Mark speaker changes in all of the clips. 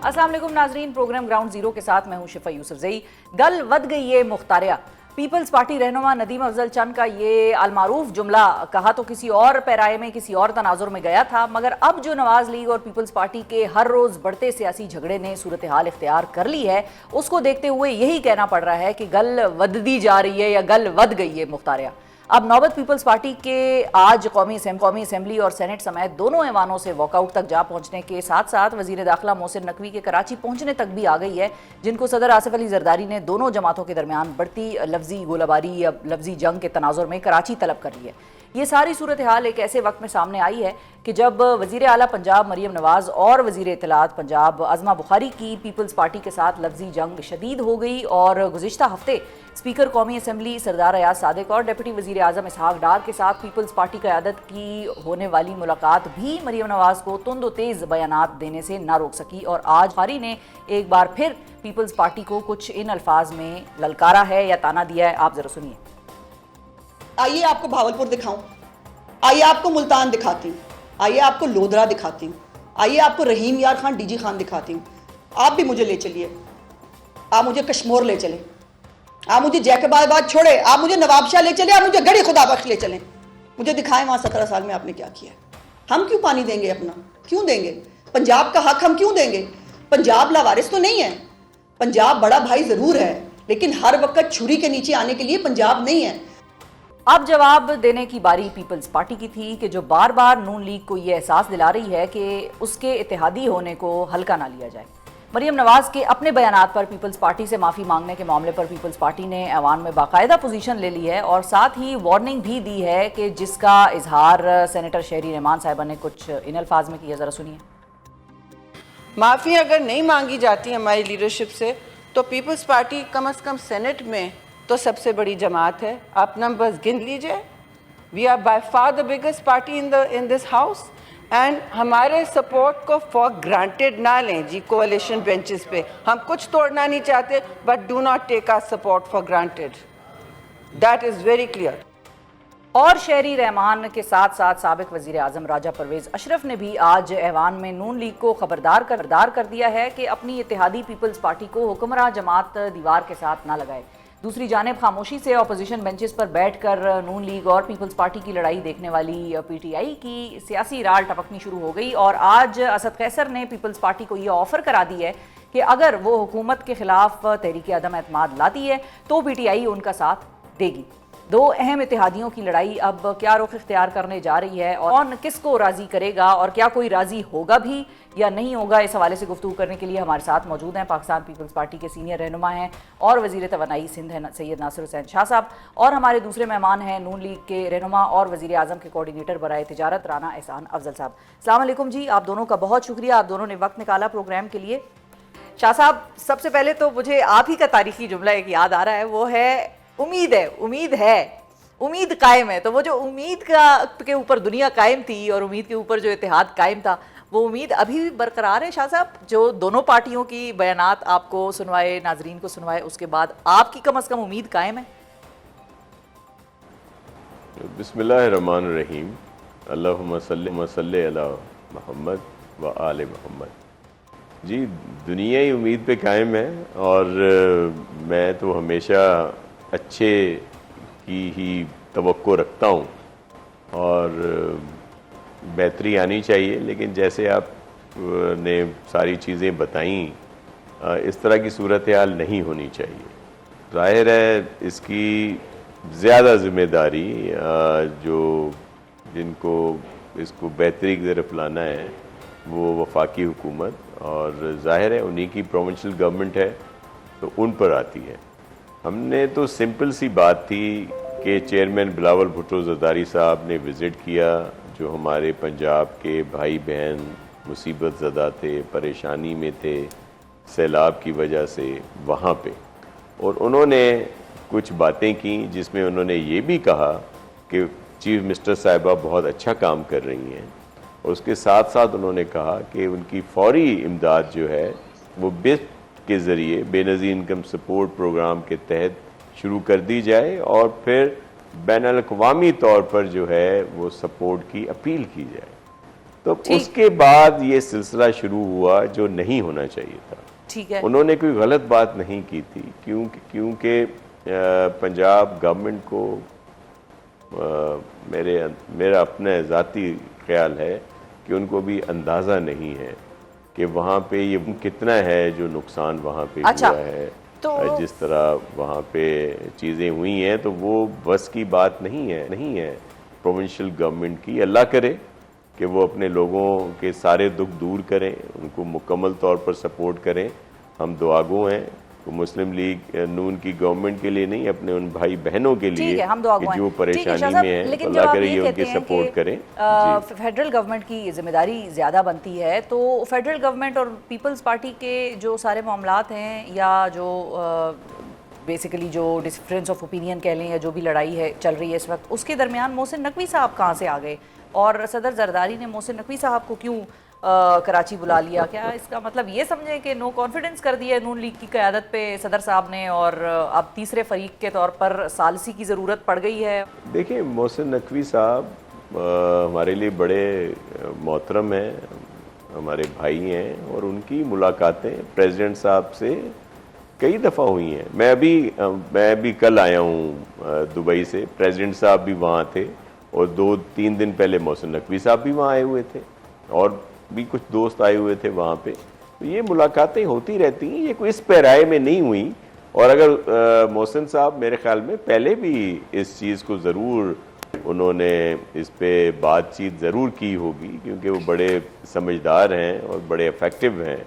Speaker 1: अस्सलाम वालेकुम नाजरीन, प्रोग्राम ग्राउंड जीरो के साथ मैं हूं शिफा यूसुफजई। गल वध गई ये मुख्तारिया। पीपल्स पार्टी रहनुमा नदीम अफजल चंद का ये अलमारूफ जुमला कहा तो किसी और पैराए में किसी और तनाजुर में गया था, मगर अब जो नवाज लीग और पीपल्स पार्टी के हर रोज बढ़ते सियासी झगड़े ने सूरत हाल इख्तियार कर ली है, उसको देखते हुए यही कहना पड़ रहा है कि गल वधदी जा रही है या गल वध गई है मुख्तारिया। अब नौबत पीपल्स पार्टी के आज कौमी असेंबली और सेनेट समेत दोनों ऐवानों से वॉकआउट तक जा पहुंचने के साथ साथ वजीर दाखिला मोहसिन नकवी के कराची पहुंचने तक भी आ गई है, जिनको सदर आसिफ अली जरदारी ने दोनों जमातों के दरमियान बढ़ती लफ्जी गोलाबारी या लफ्जी जंग के तनाजुर में कराची तलब कर ली है। ये सारी सूरत हाल एक ऐसे वक्त में सामने आई है कि जब वज़ीर आला पंजाब मरीम नवाज़ और वज़ीर इत्तलात पंजाब आज़मा बुखारी की पीपल्स पार्टी के साथ लफ्जी जंग शदीद हो गई और गुज़िश्ता हफ्ते स्पीकर कौमी असेंबली सरदार अयाज सादिक और डिप्टी वज़ीर आज़म इसहाक डार के साथ पीपल्स पार्टी क़यादत की होने वाली मुलाकात भी मरीम नवाज़ को तुंद तेज़ बयानात देने से ना रोक सकी और आज बुखारी ने एक बार फिर पीपल्स पार्टी को कुछ इन अल्फाज में ललकारा है या ताना दिया है। आप ज़रा सुनिए।
Speaker 2: आइए आपको भावलपुर दिखाऊं, आइए आपको मुल्तान दिखाती हूँ, आइए आपको लोधरा दिखाती हूँ, आइए आपको रहीम यार खान डीजी खान दिखाती हूँ। आप भी मुझे ले चलिए, आप मुझे कश्मीर ले चलें, आप मुझे जैकबाबाद छोड़े, आप मुझे नवाबशाह ले चले, आप मुझे गढ़ी खुदा बख्श ले चलें। मुझे दिखाएं वहाँ 17 साल में आपने क्या किया। हम क्यों पानी देंगे अपना, क्यों देंगे? पंजाब का हक हम क्यों देंगे? पंजाब लावारिस तो नहीं है, पंजाब बड़ा भाई जरूर है, लेकिन हर वक्त छुरी के नीचे आने के लिए पंजाब नहीं है।
Speaker 1: अब जवाब देने की बारी पीपल्स पार्टी की थी कि जो बार बार नून लीग को यह एहसास दिला रही है कि उसके इत्तेहादी होने को हल्का ना लिया जाए। मरीम नवाज के अपने बयानात पर पीपल्स पार्टी से माफ़ी मांगने के मामले पर पीपल्स पार्टी ने ऐवान में बाकायदा पोजीशन ले ली है और साथ ही वार्निंग भी दी है कि जिसका इजहार सेनेटर शहरी रहमान साहिबा ने कुछ इन अल्फाज में किया। ज़रा सुनिए।
Speaker 3: माफ़ी अगर नहीं मांगी जाती हमारी लीडरशिप से तो पीपल्स पार्टी कम से कम सेनेट में तो सबसे बड़ी जमात है। आप नंबर्स गिन लीजिए। We are by far the biggest party in this house and हमारे सपोर्ट को फॉर ग्रांटेड ना लें जी। कोalition बेंचेस पे हम कुछ तोड़ना नहीं चाहते, but do not take our support for granted, that is very clear.
Speaker 1: और शहरी रहमान के साथ साथ साबिक वज़ीर आज़म राजा परवेज़ अशरफ ने भी आज ऐवान में नून लीग को खबरदार कर दिया है कि अपनी इत्तेहादी पीपल्स पार्टी को हुक्मरान जमात दीवार के साथ ना लगाए। दूसरी जानिब खामोशी से अपोजिशन बेंचेस पर बैठकर नून लीग और पीपल्स पार्टी की लड़ाई देखने वाली पीटीआई की सियासी राल टपकनी शुरू हो गई और आज असद कैसर ने पीपल्स पार्टी को यह ऑफर करा दी है कि अगर वो हुकूमत के खिलाफ तहरीक अदम एतमाद लाती है तो पीटीआई उनका साथ देगी। दो अहम इत्तेहादियों की लड़ाई अब क्या रुख इख्तियार करने जा रही है और कौन किसको राजी करेगा और क्या कोई राजी होगा भी या नहीं होगा, इस हवाले से गुफ्तगू करने के लिए हमारे साथ मौजूद हैं पाकिस्तान पीपल्स पार्टी के सीनियर रहनुमा हैं और वज़ीर तवानाई सिंध हैं सैयद नासिर हुसैन शाह साहब, और हमारे दूसरे मेहमान हैं नून लीग के रहनुमा और वज़ीर आज़म के कोऑर्डिनेटर बराए तिजारत राना एहसान अफजल साहब। अस्सलाम वालेकुम जी, आप दोनों का बहुत शुक्रिया, आप दोनों ने वक्त निकाला प्रोग्राम के लिए। शाह साहब, सबसे पहले तो मुझे आप ही का तारीखी जुमला एक याद आ रहा है, वो है उम्मीद कायम है। तो वो जो उम्मीद के ऊपर दुनिया कायम थी और उम्मीद के ऊपर जो इत्तेहाद कायम था, वो उम्मीद अभी भी बरकरार है शाह साहब? जो दोनों पार्टियों की बयानात आपको सुनवाए, नाजरीन को सुनवाए, उसके बाद आपकी कम अज़ कम उम्मीद कायम है?
Speaker 4: बिस्मिल्लाहिर्रहमानिर्रहीम, अल्लाहुम्मा सल्ली अला मुहम्मद व आले मुहम्मद। जी, दुनिया ही उम्मीद पे कायम है और मैं तो हमेशा अच्छे की ही तवक्को रखता हूँ और बेहतरी आनी चाहिए, लेकिन जैसे आप ने सारी चीज़ें बताईं, इस तरह की सूरत हाल नहीं होनी चाहिए। ज़ाहिर है इसकी ज़्यादा ज़िम्मेदारी जिनको इसको बेहतरी की तरफ लाना है वो वफाकी हुकूमत और ज़ाहिर है उन्हीं की प्रोविंशियल गवर्नमेंट है तो उन पर आती है। हमने तो सिंपल सी बात थी कि चेयरमैन बिलावल भुट्टो जरदारी साहब ने विज़िट किया, जो हमारे पंजाब के भाई बहन मुसीबत ज़दा थे, परेशानी में थे सैलाब की वजह से वहाँ पे, और उन्होंने कुछ बातें की जिसमें उन्होंने ये भी कहा कि चीफ मिनिस्टर साहिबा बहुत अच्छा काम कर रही हैं और उसके साथ साथ उन्होंने कहा कि उनकी फौरी इमदाद जो है वो बिस्प के ज़रिए बेनज़ीर इनकम सपोर्ट प्रोग्राम के तहत शुरू कर दी जाए और फिर बैनुल-अक़वामी तौर पर जो है वो सपोर्ट की अपील की जाए। तो उसके बाद ये सिलसिला शुरू हुआ जो नहीं होना चाहिए था।
Speaker 1: ठीक है,
Speaker 4: उन्होंने कोई गलत बात नहीं की थी, क्योंकि पंजाब गवर्नमेंट को मेरा अपना ज़ाती ख्याल है कि उनको भी अंदाज़ा नहीं है कि वहाँ पे ये कितना है जो नुकसान वहाँ पे
Speaker 1: अच्छा,
Speaker 4: हुआ है।
Speaker 1: तो
Speaker 4: जिस तरह वहाँ पे चीज़ें हुई हैं तो वो बस की बात नहीं है प्रोविंशियल गवर्नमेंट की। अल्लाह करे कि वो अपने लोगों के सारे दुख दूर करें, उनको मुकम्मल तौर पर सपोर्ट करें। हम दुआगो हैं तो मुस्लिम लीग नून की गवर्नमेंट के लिए नहीं, अपने उन भाई बहनों के लिए
Speaker 1: ठीक है, हम दुआगो
Speaker 4: कि जो
Speaker 1: हैं। ठीक है,
Speaker 4: परेशानी
Speaker 1: शाह साहब,
Speaker 4: में है,
Speaker 1: लेकिन
Speaker 4: तो
Speaker 1: जब
Speaker 4: अल्लाह
Speaker 1: आप
Speaker 4: करे
Speaker 1: ये
Speaker 4: ये
Speaker 1: कहते
Speaker 4: उनकी
Speaker 1: हैं
Speaker 4: सपोर्ट
Speaker 1: कि
Speaker 4: करें। जी।
Speaker 1: फेडरल गवर्नमेंट की जिम्मेदारी ज़्यादा बनती है, तो फेडरल गवर्नमेंट और पीपल्स पार्टी के जो सारे मामलात हैं या जो बेसिकली जो डिफरेंस ऑफ ओपिनियन कह लें या जो भी लड़ाई है चल रही है इस वक्त, उसके दरमियान मोहसिन नकवी साहब कहाँ से आ गए और सदर जरदारी ने मोहसिन नकवी साहब को क्यों कराची बुला लिया? क्या इसका मतलब ये समझें कि नो कॉन्फिडेंस कर दिया नून लीग की क़यादत पे सदर साहब ने और अब तीसरे फरीक के तौर पर सालसी की ज़रूरत पड़ गई है?
Speaker 4: देखिए, मोहसिन नकवी साहब हमारे लिए बड़े मोहतरम हैं, हमारे भाई हैं और उनकी मुलाकातें प्रेसिडेंट साहब से कई दफ़ा हुई हैं। मैं अभी कल आया हूँ दुबई से, प्रेसिडेंट साहब भी वहाँ थे और 2-3 दिन पहले मोहसिन नकवी साहब भी वहाँ आए हुए थे और भी कुछ दोस्त आए हुए थे वहाँ पे। तो ये मुलाकातें होती रहती हैं, ये कोई इस पैराए में नहीं हुई। और अगर मोहसिन साहब मेरे ख्याल में पहले भी इस चीज़ को ज़रूर उन्होंने इस पे बातचीत ज़रूर की होगी, क्योंकि वो बड़े समझदार हैं और बड़े इफ़ेक्टिव हैं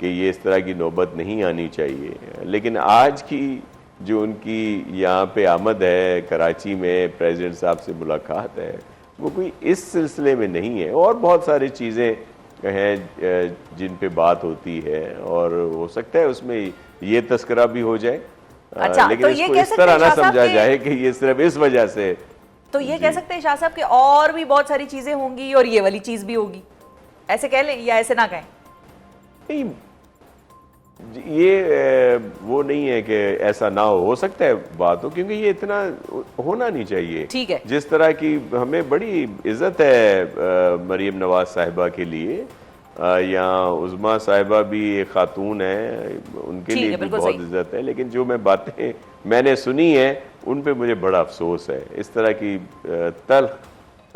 Speaker 4: कि ये इस तरह की नौबत नहीं आनी चाहिए। लेकिन आज की जो उनकी यहाँ पे आमद है कराची में, प्रेसिडेंट साहब से मुलाकात है, वो कोई इस सिलसिले में नहीं है। और बहुत सारी चीज़ें हैं जिन पे बात होती है और हो सकता है उसमें ये तस्करा भी हो जाए।
Speaker 1: अच्छा,
Speaker 4: लेकिन
Speaker 1: तो ये
Speaker 4: इसको
Speaker 1: कह
Speaker 4: इस
Speaker 1: सकते
Speaker 4: तरह
Speaker 1: हैं
Speaker 4: ना
Speaker 1: शाह साहब
Speaker 4: समझा
Speaker 1: कि-
Speaker 4: जाए कि ये सिर्फ इस वजह से।
Speaker 1: तो ये कह सकते हैं शाह साहब कि और भी बहुत सारी चीज़ें होंगी और ये वाली चीज़ भी होगी, ऐसे कह लें या ऐसे ना कहें?
Speaker 4: नहीं, ये वो नहीं है कि ऐसा ना हो सकता है बात हो, क्योंकि ये इतना होना नहीं चाहिए।
Speaker 1: ठीक है।
Speaker 4: जिस तरह की हमें बड़ी इज्जत है मरीम नवाज साहिबा के लिए, यहाँ उज़मा साहिबा भी एक खातून है, उनके
Speaker 1: ठीक
Speaker 4: लिए
Speaker 1: है,
Speaker 4: भी
Speaker 1: बिल्कुल
Speaker 4: बहुत
Speaker 1: सही।
Speaker 4: इज्जत है। लेकिन जो मैं बातें मैंने सुनी है उन पे मुझे बड़ा अफसोस है। इस तरह की तल्ख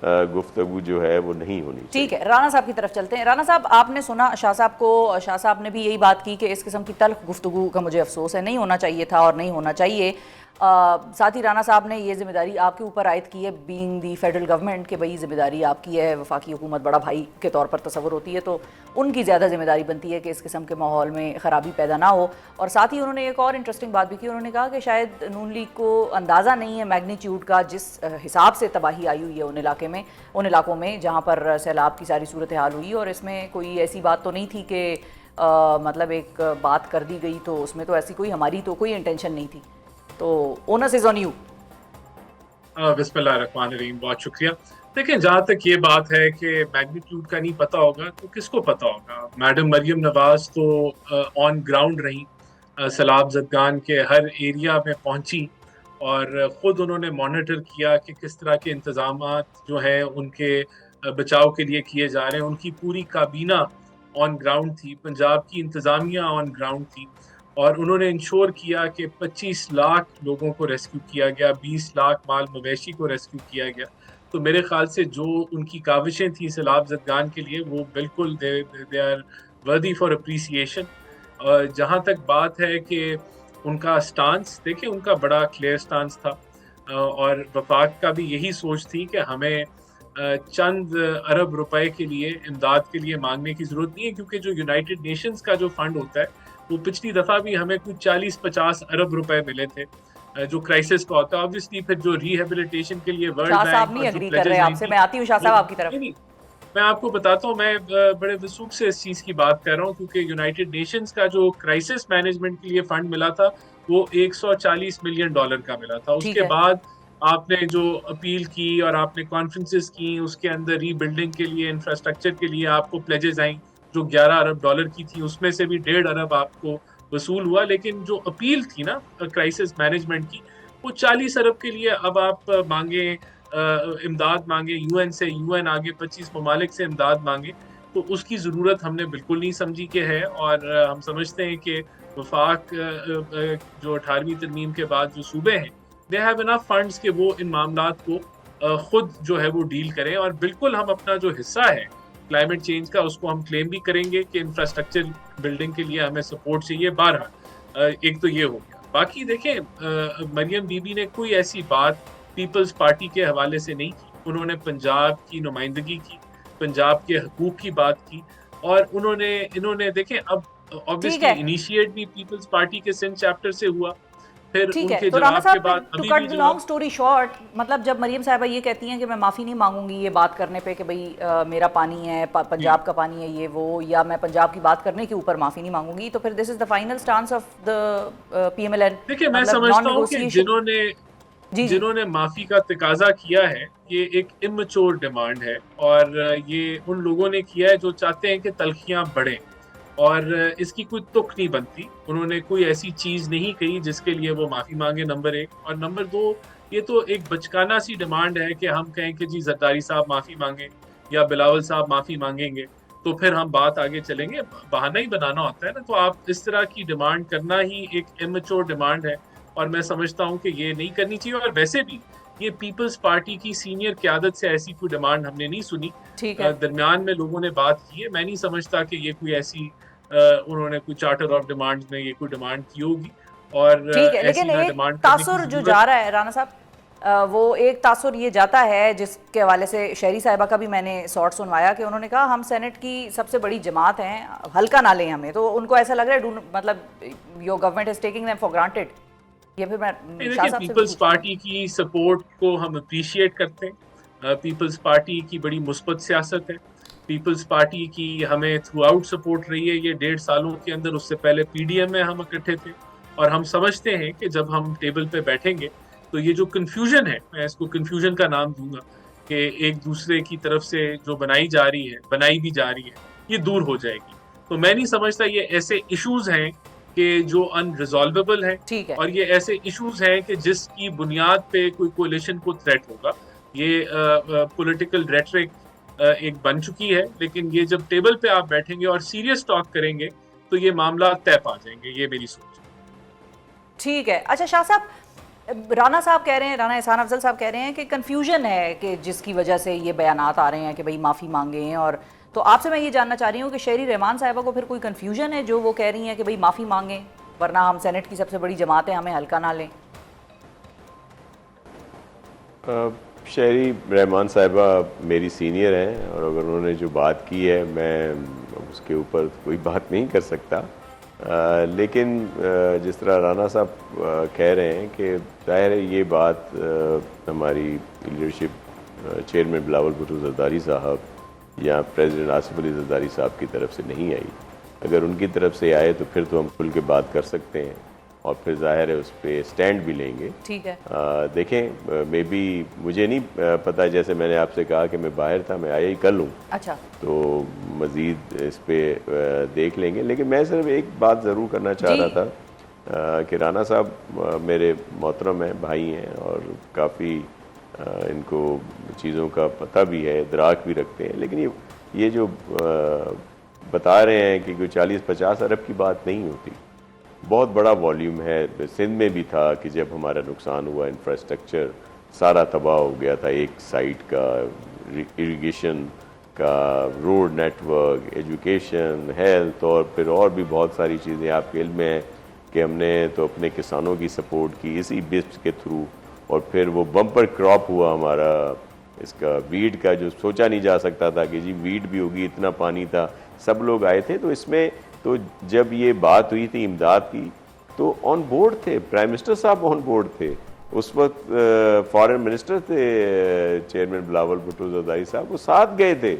Speaker 4: गुफ्तगू जो है वो नहीं होनी चाहिए।
Speaker 1: ठीक है, राना साहब की तरफ चलते हैं। राना साहब, आपने सुना शाह साहब को, शाह साहब ने भी यही बात की कि इस किस्म की तल्ख गुफ्तगू का मुझे अफसोस है, नहीं होना चाहिए था और नहीं होना चाहिए। साथ ही राना साहब ने ये जिम्मेदारी आपके ऊपर आयद की है बीइंग दी फेडरल गवर्नमेंट के, भाई जिम्मेदारी आपकी है, वफाकी हुकूमत बड़ा भाई के तौर पर तस्वर होती है, तो उनकी ज़्यादा जिम्मेदारी बनती है कि इस किस्म के माहौल में ख़राबी पैदा ना हो। और साथ ही उन्होंने एक और इंटरेस्टिंग बात भी की, उन्होंने कहा कि शायद नून लीग को अंदाज़ा नहीं है मैग्नीट्यूड का जिस हिसाब से तबाही आई हुई है उन इलाकों में जहाँ पर सैलाब की सारी सूरत हाल हुई। और इसमें कोई ऐसी बात तो नहीं थी कि मतलब एक बात कर दी गई, तो उसमें तो ऐसी कोई हमारी तो कोई इंटेंशन नहीं थी। तो ओनस इज ऑन यू।
Speaker 5: बिस्मिल्लाहिर्रहमानिर्रहीम, बहुत शुक्रिया। देखिए, जहाँ तक ये बात है कि मैग्नीट्यूड का नहीं पता होगा तो किसको पता होगा। मैडम मरियम नवाज तो ऑन ग्राउंड रही, सैलाब ज़दगान के हर एरिया में पहुंची और ख़ुद उन्होंने मॉनिटर किया कि किस तरह के इंतज़ामात जो हैं उनके बचाव के लिए किए जा रहे हैं। उनकी पूरी काबीना ऑन ग्राउंड थी, पंजाब की इंतज़ामिया ऑन ग्राउंड थी और उन्होंने इंश्योर किया कि 25 लाख लोगों को रेस्क्यू किया गया, 20 लाख माल मवेशी को रेस्क्यू किया गया। तो मेरे ख्याल से जो उनकी काविशें थी सैलाब ज़दगान के लिए, वो बिल्कुल they are worthy for appreciation. जहाँ तक बात है कि उनका स्टांस, देखिए उनका बड़ा क्लियर स्टांस था और वफाक का भी यही सोच थी कि हमें चंद अरब रुपए के लिए इमदाद के लिए मांगने की ज़रूरत नहीं है, क्योंकि जो यूनाइटेड नेशंस का जो फंड होता है वो पिछली दफ़ा भी हमें कुछ 40-50 अरब रुपए मिले थे जो क्राइसिस का होता है। ऑब्वियसली फिर जो रिहेबिलिटेशन के लिए वर्ल्ड
Speaker 1: शाह साहब नहीं एग्री कर रहे आपसे, मैं आती हूँ शाह साहब आपकी तरफ।
Speaker 5: मैं आपको बताता हूँ, मैं बड़े वसूख से इस चीज़ की बात कर रहा हूँ, क्योंकि यूनाइटेड नेशंस का जो क्राइसिस मैनेजमेंट के लिए फंड मिला था वो $140 मिलियन का मिला था। उसके बाद आपने जो अपील की और आपने कॉन्फ्रेंसेस की, उसके अंदर रीबिल्डिंग के लिए, इंफ्रास्ट्रक्चर के लिए आपको प्लेजेस आई जो $11 अरब की थी, उसमें से भी $1.5 अरब आपको वसूल हुआ। लेकिन जो अपील थी ना क्राइसिस मैनेजमेंट की, वो 40 अरब के लिए अब आप मांगे इमदाद मांगे यूएन से, यूएन आगे 25 ममालिक से इमदाद मांगे, तो उसकी ज़रूरत हमने बिल्कुल नहीं समझी कि है। और हम समझते हैं कि वफाक जो 18वीं तरमीम के बाद जो सूबे हैं, दे हैव इनफ फंड्स कि वो इन मामलात को खुद जो है वो डील करें। और बिल्कुल हम अपना जो हिस्सा है क्लाइमेट चेंज का, उसको हम क्लेम भी करेंगे कि इंफ्रास्ट्रक्चर बिल्डिंग के लिए हमें सपोर्ट चाहिए। 12 एक तो ये हो गया। बाकी देखें, मरियम बीबी ने कोई ऐसी बात पीपल्स पार्टी के हवाले से नहीं की। उन्होंने पंजाब की नुमाइंदगी की, पंजाब के हकूक की बात की, और इन्होंने देखें, अब ऑब्वियसली इनिशिएट भी पीपल्स पार्टी के सिंध चैप्टर से हुआ, फिर
Speaker 1: ठीक है।
Speaker 5: उनके
Speaker 1: तो राणा
Speaker 5: जवाब के
Speaker 1: साहब,
Speaker 5: बाद
Speaker 1: टू
Speaker 5: अभी
Speaker 1: कट
Speaker 5: भी
Speaker 1: द
Speaker 5: जवाब।
Speaker 1: लॉन्ग स्टोरी शॉर्ट, मतलब जब मरियम साहबा ये कहती हैं कि मैं माफ़ी नहीं मांगूंगी ये बात करने पे कि भाई मेरा पानी है, पंजाब का पानी है ये वो, या मैं पंजाब की बात करने के ऊपर माफ़ी नहीं मांगूंगी, तो फिर this is the final stance of the PMLN।
Speaker 5: देखिए, मैं समझता हूँ कि जिन्होंने माफी का तकाजा किया है, ये एक इमैच्योर डिमांड है, और ये उन लोगों ने किया है जो चाहते हैं कि तलखियां बढ़ें, और इसकी कोई तुक नहीं बनती। उन्होंने कोई ऐसी चीज नहीं कही जिसके लिए वो माफी मांगे, नंबर 1। और नंबर 2, ये तो एक बचकाना सी डिमांड है कि हम कहें कि जी जरदारी साहब माफी मांगे या बिलावल साहब माफी मांगेंगे तो फिर हम बात आगे चलेंगे। बहाना ही बनाना होता है ना। तो आप इस तरह की डिमांड करना ही एक इमैच्योर डिमांड है, और मैं समझता हूं कि ये नहीं करनी चाहिए। और वैसे भी ये पीपल्स पार्टी की सीनियर क़यादत से ऐसी कोई डिमांड हमने नहीं सुनी। दरमियान में लोगों ने बात की है, मैं नहीं समझता कि ये कोई ऐसी उन्होंने कोई चार्टर ऑफ डिमांड्स में ये कोई डिमांड की होगी। और
Speaker 1: ठीक है, लेकिन एक तासुर जो जा रहा है राणा साहब, वो एक तासुर ये जाता है जिसके हवाले से शहरी साहिबा का भी मैंने शॉर्ट सुनवाया कि उन्होंने कहा हम सेनेट की सबसे बड़ी जमात हैं, हल्का ना लें हमें। तो उनको ऐसा लग रहा है मतलब your government is taking them for granted. ये फिर मैं
Speaker 5: पीपल्स पार्टी की सपोर्ट को हम अप्रिशिएट करते हैं। पीपल्स पार्टी की बड़ी मुस्बत सियासत है। पीपल्स पार्टी की हमें थ्रू आउट सपोर्ट रही है ये 1.5 सालों के अंदर। उससे पहले PDM में हम इकट्ठे थे, और हम समझते हैं कि जब हम टेबल पे बैठेंगे तो ये जो कन्फ्यूजन है, मैं इसको कन्फ्यूजन का नाम दूंगा, कि एक दूसरे की तरफ से जो बनाई भी जा रही है, ये दूर हो जाएगी। तो मैं नहीं समझता ये ऐसे इश्यूज हैं कि जो अनरिजॉल्वेबल है, और ये ऐसे इश्यूज हैं कि जिसकी बुनियाद पे कोई कोलिशन को थ्रेट होगा। ये पॉलिटिकल रेटरिक एक बन चुकी है, लेकिन ये जब टेबल पे आप बैठेंगे और सीरियस टॉक करेंगे तो ये मामला तय पा जाएंगे, ये मेरी सोच है।
Speaker 1: ठीक है। अच्छा शाह साहब, राणा साहब कह रहे हैं, राणा एहसान अफजल साहब कह रहे हैं कि कंफ्यूजन है कि जिसकी वजह से ये बयानात आ रहे हैं कि भाई माफ़ी मांगे हैं। और तो आपसे मैं ये जानना चाह रही हूँ कि शहरी रहमान साहिबा को फिर कोई कंफ्यूजन है जो वो कह रही हैं कि भाई माफ़ी मांगे वरना हम सेनेट की सबसे बड़ी जमात है, हमें हल्का ना लें।
Speaker 4: शहरी रहमान साहिबा मेरी सीनियर हैं, और अगर उन्होंने जो बात की है मैं उसके ऊपर कोई बात नहीं कर सकता। लेकिन जिस तरह राणा साहब कह रहे हैं कि जाहिर है ये बात हमारी लीडरशिप चेयरमैन बिलावल भुट्टो जरदारी साहब या प्रेसिडेंट आसिफ अली जरदारी साहब की तरफ से नहीं आई। अगर उनकी तरफ से आए तो फिर तो हम खुल के बात कर सकते हैं, और फिर जाहिर है उस पर स्टैंड भी लेंगे।
Speaker 1: ठीक है।
Speaker 4: देखें, मे बी मुझे नहीं पता, जैसे मैंने आपसे कहा कि मैं बाहर था, मैं आया ही कल हूँ।
Speaker 1: अच्छा।
Speaker 4: तो मज़ीद इस पर देख लेंगे। लेकिन मैं सिर्फ एक बात ज़रूर करना चाह रहा था कि राणा साहब मेरे मोहतरम हैं, भाई हैं, और काफ़ी इनको चीज़ों का पता भी है, इदराक भी रखते हैं। लेकिन ये जो बता रहे हैं कि कोई 40-50 अरब की बात नहीं होती, बहुत बड़ा वॉल्यूम है। सिंध में भी था कि जब हमारा नुकसान हुआ, इंफ्रास्ट्रक्चर सारा तबाह हो गया था, एक साइड का, इरिगेशन का, रोड नेटवर्क, एजुकेशन, हेल्थ, और फिर और भी बहुत सारी चीज़ें आपके इल्म में है कि हमने तो अपने किसानों की सपोर्ट की इसी बिस्प के थ्रू। और फिर वो बम्पर क्रॉप हुआ हमारा इसका वीट का, जो सोचा नहीं जा सकता था कि जी वीट भी होगी, इतना पानी था, सब लोग आए थे। तो इसमें तो जब ये बात हुई थी इमदाद की तो ऑन बोर्ड थे, प्राइम मिनिस्टर साहब ऑन बोर्ड थे, उस वक्त फॉरेन मिनिस्टर थे चेयरमैन बिलावल भुट्टो जरदारी साहब, वो साथ गए थे,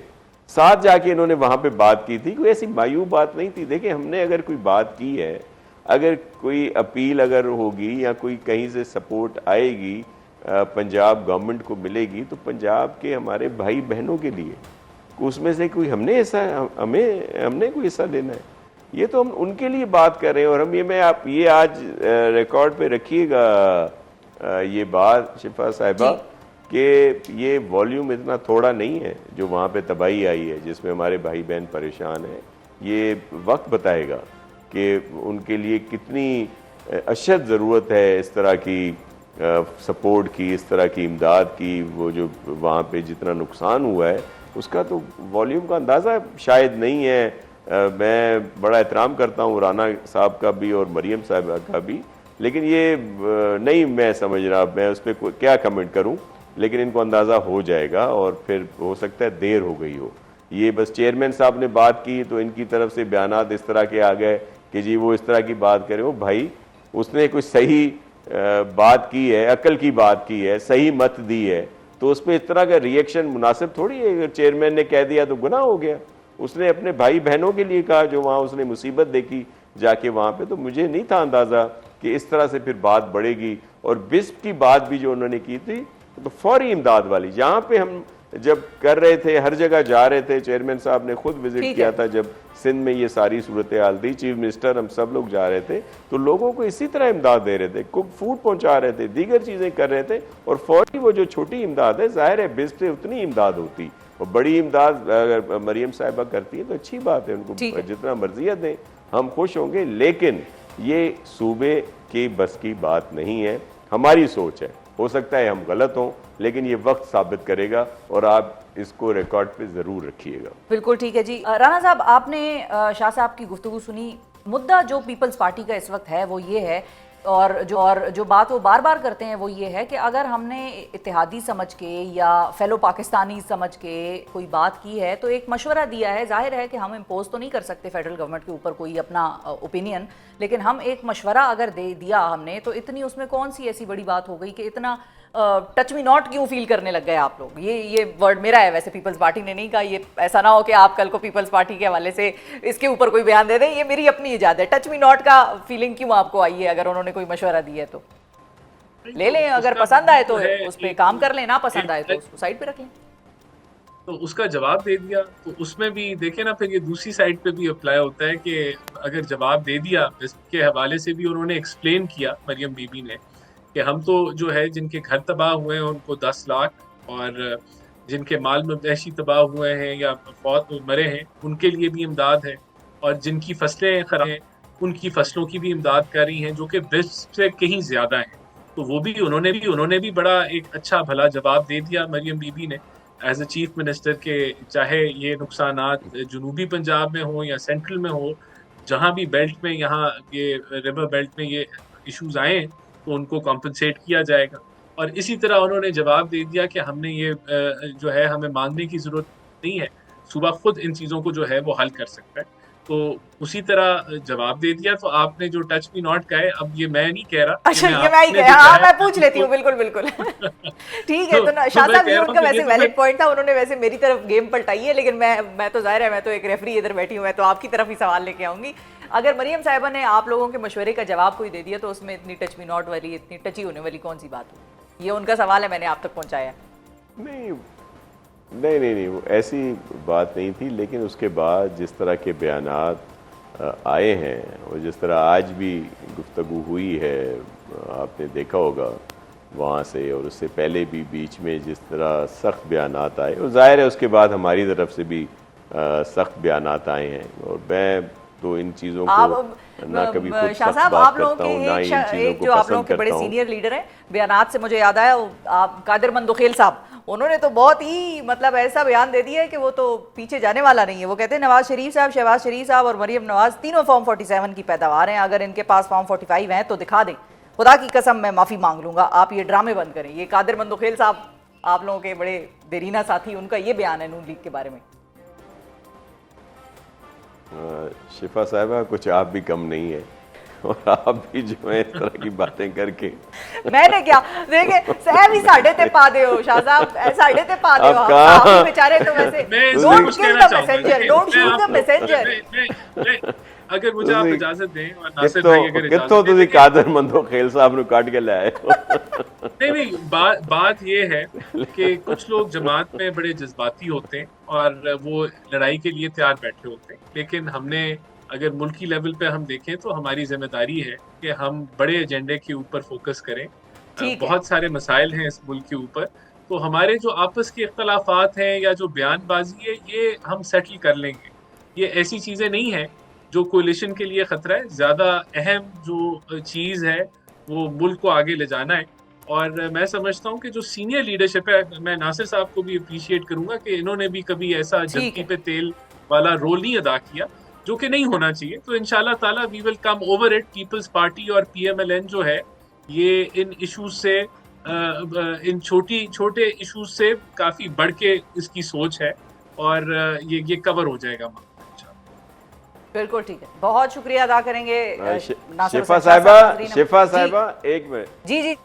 Speaker 4: साथ जाके इन्होंने वहाँ पे बात की थी। कोई ऐसी मायूब बात नहीं थी। देखिए, हमने अगर कोई बात की है, अगर कोई अपील अगर होगी या कोई कहीं से सपोर्ट आएगी पंजाब गवर्नमेंट को मिलेगी, तो पंजाब के हमारे भाई बहनों के लिए उसमें से कोई हमने कोई हिस्सा लेना है। ये तो हम उनके लिए बात कर रहे हैं। और हम ये आज रिकॉर्ड पे रखिएगा ये बात शिफा साहिबा कि ये वॉल्यूम इतना थोड़ा नहीं है जो वहाँ पे तबाही आई है, जिसमें हमारे भाई बहन परेशान हैं। ये वक्त बताएगा कि उनके लिए कितनी अशद ज़रूरत है इस तरह की सपोर्ट की, इस तरह की इमदाद की। वो जो वहाँ पे जितना नुकसान हुआ है उसका तो वॉल्यूम का अंदाज़ा शायद नहीं है। मैं बड़ा एहतराम करता हूँ राना साहब का भी और मरियम साहब का भी, लेकिन ये नहीं मैं समझ रहा, मैं उस पर क्या कमेंट करूँ, लेकिन इनको अंदाज़ा हो जाएगा और फिर हो सकता है देर हो गई हो। ये बस चेयरमैन साहब ने बात की तो इनकी तरफ से बयानात इस तरह के आ गए कि जी वो इस तरह की बात करे। वो भाई उसने कुछ सही बात की है, अकल की बात की है, सही मत दी है, तो उस पर इस तरह का रिएक्शन मुनासिब थोड़ी है। अगर चेयरमैन ने कह दिया तो गुनाह हो गया। उसने अपने भाई बहनों के लिए कहा जो वहाँ उसने मुसीबत देखी जाके वहाँ पे, तो मुझे नहीं था अंदाज़ा कि इस तरह से फिर बात बढ़ेगी। और बिस्प की बात भी जो उन्होंने की थी तो फौरी इमदाद वाली, जहाँ पे हम जब कर रहे थे हर जगह जा रहे थे, चेयरमैन साहब ने खुद विजिट किया था जब सिंध में ये सारी सूरत हाल थी, चीफ मिनिस्टर हम सब लोग जा रहे थे, तो लोगों को इसी तरह इमदाद दे रहे थे, कुक फूड पहुंचा रहे थे, दीगर चीज़ें कर रहे थे। और फौरी वो जो छोटी इमदाद है, जाहिर है बिस्प से उतनी इमदाद होती, और बड़ी इमदाद अगर मरियम साहिबा करती है तो अच्छी बात है, उनको जितना मर्जियत दें हम खुश होंगे। लेकिन ये सूबे की बस की बात नहीं है, हमारी सोच है। हो सकता है हम गलत हों, लेकिन ये वक्त साबित करेगा और आप इसको रिकॉर्ड पे ज़रूर रखिएगा।
Speaker 1: बिल्कुल ठीक है जी। राणा साहब, आपने शाह साहब की गुफ्तगू सुनी। मुद्दा जो पीपल्स पार्टी का इस वक्त है वो ये है, और जो बात वो बार बार करते हैं वो ये है कि अगर हमने इत्तेहादी समझ के या फेलो पाकिस्तानी समझ के कोई बात की है तो एक मशवरा दिया है। जाहिर है कि हम इम्पोज तो नहीं कर सकते फेडरल गवर्नमेंट के ऊपर कोई अपना ओपिनियन, लेकिन हम एक मशवरा अगर दे दिया हमने तो इतनी उसमें कौन सी ऐसी बड़ी बात हो गई कि इतना टच मी नॉट क्यों फील करने लग गए आप लोग। ये वर्ड मेरा है, वैसे पीपल्स पार्टी ने नहीं कहा। ये ऐसा ना हो कि आप कल को पीपल्स पार्टी के हवाले से इसके ऊपर कोई बयान दे दें, ये मेरी अपनी इजाद है। टच मी नॉट का फीलिंग क्यों आपको आई है? अगर उन्होंने कोई मशवरा दी है तो ले लें, अगर पसंद आए तो उस पर काम कर लें, ना पसंद आए तो उसको साइड पे रख लें।
Speaker 5: तो उसका जवाब दे दिया, तो उसमें भी देखे ना, फिर ये दूसरी साइड पे भी अप्लाई होता है कि अगर जवाब दे दिया, इसके हवाले से भी उन्होंने एक्सप्लेन किया मरियम बीबी ने कि हम तो जो है जिनके घर तबाह हुए हैं उनको 10 लाख, और जिनके माल मवेशी तबाह हुए हैं या फौत मरे हैं उनके लिए भी इमदाद है, और जिनकी फसलें खराब हैं उनकी फसलों की भी इमदाद कर रही हैं, जो कि बिस्प से कहीं ज़्यादा हैं। तो वो भी उन्होंने भी बड़ा एक अच्छा भला जवाब दे दिया मरियम बीबी ने एज ए चीफ मिनिस्टर के, चाहे ये नुकसानात जनूबी पंजाब में हो या सेंट्रल में हो, जहाँ भी बेल्ट में, यहाँ ये रिवर बेल्ट में ये इश्यूज आए तो उनको कॉम्पनसेट किया जाएगा। और इसी तरह उन्होंने जवाब दे दिया कि हमने ये जो है हमें मांगने की ज़रूरत नहीं है, सूबा खुद इन चीज़ों को जो है वो हल कर सकता है। तो उसी तरह जवाब दे दिया। तो आपने जो टच मी नॉट कहा है, अब ये मैं नहीं कह रहा।
Speaker 1: अच्छा, ये मैं ही कह रहा, हाँ मैं पूछ लेती हूँ। बिल्कुल बिल्कुल ठीक है। तो शाह साहब ये उनका वैसे वैलिड पॉइंट था, उन्होंने वैसे मेरी तरफ गेम पलटाई है, लेकिन मैं तो जाहिर है मैं तो एक रेफरी इधर बैठी हूँ, मैं तो आपकी तरफ ही सवाल लेके आऊंगी। अगर मरियम साहिबा ने आप लोगों के मशवरे का जवाब कोई दे दिया तो उसमें इतनी टच मी नॉट वाली, इतनी टची होने वाली कौन सी बात हो? ये उनका सवाल है, मैंने आप तक पहुँचाया।
Speaker 4: नहीं, वो ऐसी बात नहीं थी। लेकिन उसके बाद जिस तरह के बयानात आए हैं और जिस तरह आज भी गुफ्तगू हुई है, आपने देखा होगा वहाँ से, और उससे पहले भी बीच में जिस तरह सख्त बयानात आए, और जाहिर है उसके बाद हमारी तरफ से भी सख्त बयानात आए हैं। और मैं तो इन चीज़ों को ना कभी खुद सख्त बात करता हूँ, ना इन चीज़ों को पसंद करता हूँ।
Speaker 1: बड़े सीनियर लीडर हैं, बयानात से मुझे याद आया आप कादिर मंदोखेल साहब, उन्होंने तो बहुत ही मतलब ऐसा बयान दे दिया है कि वो तो पीछे जाने वाला नहीं है। वो कहते हैं नवाज शरीफ साहब, शहबाज शरीफ साहब और मरियम नवाज तीनों फॉर्म 47 की पैदावार हैं, अगर इनके पास फॉर्म 45 हैं तो दिखा दें, खुदा की कसम मैं माफ़ी मांग लूंगा, आप ये ड्रामे बंद करें। ये कादिर मंदोखेल साहब, आप लोगों के बड़े देरीना साथी, उनका ये बयान है नून लीग के बारे में।
Speaker 4: शिफा साहिबा, कुछ आप भी कम नहीं है, और आप भी जो है इस तरह की बातें करके
Speaker 1: मैंने क्या देखे सहब ही साढ़े ते पा दे हो शाह साहब, साढ़े ते पा दे हो आप ही बेचारे। तो वैसे don't kill the messenger, don't shoot the messenger.
Speaker 5: अगर मुझे आप इजाजत दें, और नासिर भाई अगर
Speaker 4: कितो तुसी कादिर मंदोखेल साहब नु काट के लाए हो।
Speaker 5: नहीं, बात ये है कि कुछ लोग जमात में बड़े जज्बाती होते हैं और वो लड़ाई के लिए तैयार बैठे होते हैं, लेकिन हमने अगर मुल्की लेवल पे हम देखें तो हमारी जिम्मेदारी है कि हम बड़े एजेंडे के ऊपर फोकस करें। बहुत सारे मसाइल हैं इस मुल्क के ऊपर तो हमारे जो आपस के इख्तलाफात हैं या जो बयानबाजी है ये हम सेटल कर लेंगे। ये ऐसी चीजें नहीं है जो कोलिशन के लिए खतरा है। ज्यादा अहम जो चीज है वो मुल्क को आगे ले जाना है। और मैं समझता हूँ कि जो सीनियर लीडरशिप है, मैं नासिर साहब को भी अप्रिशिएट करूंगा कि इन्होंने भी कभी ऐसा
Speaker 1: ठीक
Speaker 5: जंती
Speaker 1: है।
Speaker 5: पे तेल वाला रोल नहीं अदा किया, जो कि नहीं होना चाहिए। तो इंशाल्लाह ताला we will come over it. Peoples Party और पीएमएलएन जो है ये इन इश्यूज से इन छोटे इश्यूज से काफी बढ़ के इसकी सोच है, और ये कवर हो जाएगा मामला इंशाल्लाह।
Speaker 1: बिल्कुल ठीक है, बहुत शुक्रिया अदा करेंगे नासिर
Speaker 4: शिफा
Speaker 1: हुसैन शाह
Speaker 4: साहिबा,
Speaker 1: साहब, नाज़रीन।
Speaker 4: शिफा
Speaker 1: जी,
Speaker 4: साहिबा एक मिनट।
Speaker 1: जी जी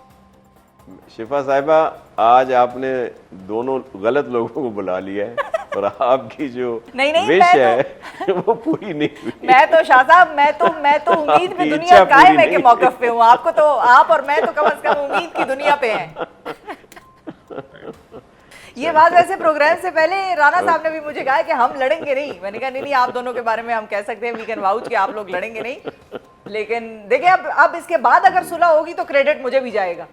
Speaker 4: शिफा साहिबा, आज आपने दोनों गलत लोगों को बुला लिया है और आपकी जो
Speaker 1: नहीं,
Speaker 4: विश
Speaker 1: मैं
Speaker 4: है वो पूरी नहीं हुई।
Speaker 1: मैं तो शाह साहब, मैं तो उम्मीद में
Speaker 4: आपकी
Speaker 1: दुनिया
Speaker 4: इच्छा
Speaker 1: कायम
Speaker 4: पूरी
Speaker 1: है के
Speaker 4: नहीं
Speaker 1: मौकफ पे हूँ। आपको तो आप और मैं तो कम से कम उम्मीद की दुनिया पे हैं। ये बात वैसे प्रोग्राम से पहले राणा साहब ने भी मुझे कहा कि हम लड़ेंगे नहीं। मैंने कहा नहीं, आप दोनों के बारे में हम कह सकते हैं, वी कैन वाउच कि आप लोग लड़ेंगे नहीं। लेकिन देखिए, अब इसके बाद अगर सुलह होगी तो क्रेडिट मुझे भी जाएगा।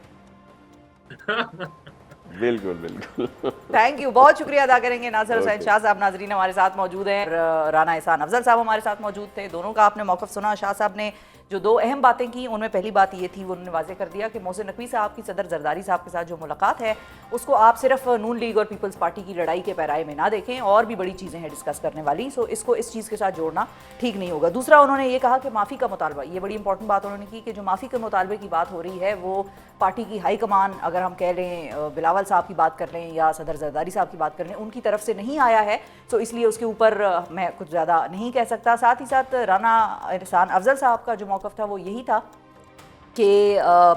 Speaker 4: बिल्कुल बिल्कुल।
Speaker 1: थैंक यू, बहुत शुक्रिया अदा करेंगे नासिर हुसैन शाह साहब। नाजरीन हमारे साथ मौजूद हैं, राना एहसान अफजल साहब हमारे साथ मौजूद थे। दोनों का आपने मौक़िफ़ सुना। शाह साहब ने जो दो अहम बातें की, उनमें पहली बात ये थी, वो उन्होंने वाजे कर दिया कि मोहसिन नकवी साहब की सदर जरदारी साहब के साथ जो मुलाकात है उसको आप सिर्फ नून लीग और पीपल्स पार्टी की लड़ाई के पैराए में ना देखें, और भी बड़ी चीज़ें हैं डिस्कस करने वाली। सो इसको इस चीज़ के साथ जोड़ना ठीक नहीं होगा। दूसरा, उन्होंने ये कहा कि माफ़ी का मुतालबा, ये बड़ी इंपॉर्टेंट बात उन्होंने की कि जो माफ़ी के मुतालबे की बात हो रही है वो पार्टी की हाई कमान, अगर हम कह लें बिलावल साहब की बात कर लें या सदर जरदारी साहब की बात कर लें, उनकी तरफ से नहीं आया है। तो इसलिए उसके ऊपर मैं कुछ ज़्यादा नहीं कह सकता। साथ ही साथ राना एहसान अफजल साहब का जो मौक़िफ़ था वो यही था कि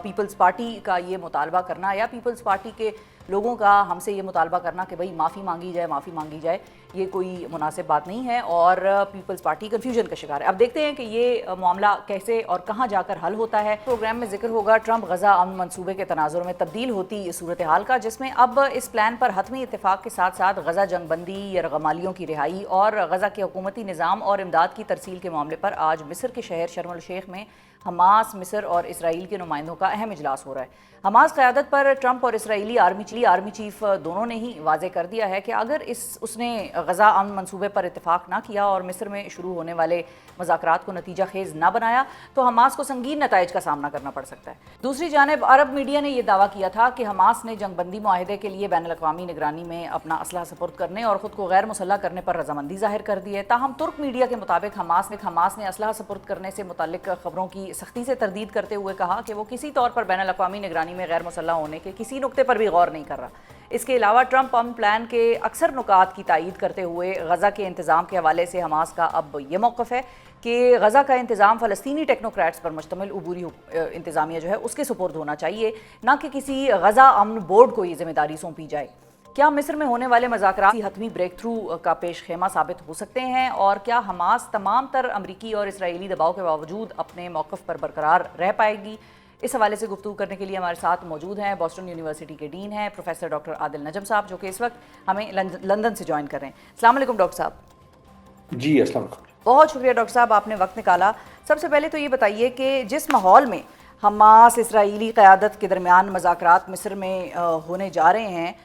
Speaker 1: पीपल्स पार्टी का ये मुतालबा करना या पीपल्स पार्टी के लोगों का हमसे ये मुतालबा करना कि भाई माफ़ी मांगी जाए, ये कोई मुनासिब बात नहीं है, और पीपल्स पार्टी कन्फ्यूजन का शिकार है। अब देखते हैं कि ये मामला कैसे और कहाँ जाकर हल होता है। प्रोग्राम में जिक्र होगा ट्रंप गज़ा अमन मंसूबे के तनाजुर में तब्दील होती सूरत हाल का, जिसमें अब इस प्लान पर हतमी इत्तेफाक के साथ साथ गज़ा जंगबंदी, यरगमालियों की रिहाई और गज़ा के हुकूमती निज़ाम और इमदाद की तरसील के मामले पर आज मिस्र के शहर शर्म अल शेख में हमास, मिस्र और इसराइल के नुमाइंदों का अहम इजलास हो रहा है। हमास क़यादत पर ट्रंप और इसराइली आर्मी चीफ दोनों ने ही वाजे कर दिया है कि अगर उसने गज़ा अमन मंसूबे पर इत्तेफाक ना किया और मिस्र में शुरू होने वाले मुज़ाकरात को नतीजा खेज़ ना बनाया तो हमास को संगीन नताइज का सामना करना पड़ सकता है। दूसरी जानिब अरब मीडिया ने यह दावा किया था कि हमास ने जंगबंदी मुआहदे के लिए बैनुल-अक़वामी निगरानी में अपना असलहा सपुर्द करने और ख़ुद को गैर मुसल्लह करने पर रजामंदी जाहिर कर दी है। ताहम तुर्क मीडिया के मुताबिक हमास ने असलहा सपुर्द करने से मुतल्लिक खबरों की सख्ती से तरदीद करते हुए कहा कि वो किसी तौर पर बैनुल-अक़वामी निगरानी में गैर मुसल्लह होने के किसी नुक्ते पर भी गौर नहीं कर रहा। इसके अलावा ट्रंप अमन प्लान के अक्सर नुकात की तायीद करते हुए गज़ा के इंतज़ाम के हवाले से हमास का अब ये मौक़िफ़ है कि गज़ा का इंतज़ाम फ़लस्तीनी टेक्नोक्रेट्स पर मुश्तमिल उबूरी इंतज़ामिया जो है उसके सुपुर्द होना चाहिए, ना कि किसी गज़ा अमन बोर्ड को ये जिम्मेदारी सौंपी जाए। क्या मिस्र में होने वाले मुज़ाकरात हतमी ब्रेक थ्रू का पेश खेमा साबित हो सकते हैं, और क्या हमास तमाम तर अमरीकी और इसराइली दबाव के बावजूद अपने मौक़िफ़ पर बरकरार रह पाएगी? इस हवाले से गुफ्तगू करने के लिए हमारे साथ मौजूद हैं बॉस्टन यूनिवर्सिटी के डीन हैं प्रोफेसर डॉक्टर आदिल नजम साहब, जो कि इस वक्त हमें लंदन से ज्वाइन कर रहे हैं। अस्सलाम वालेकुम डॉक्टर साहब।
Speaker 6: जी अस्सलाम वालेकुम।
Speaker 1: बहुत शुक्रिया डॉक्टर साहब, आपने वक्त निकाला। सबसे पहले तो ये बताइए कि जिस माहौल में हमास इसराइली क़यादत के दरमियान मुज़ाकरात मिस्र में होने जा रहे हैं,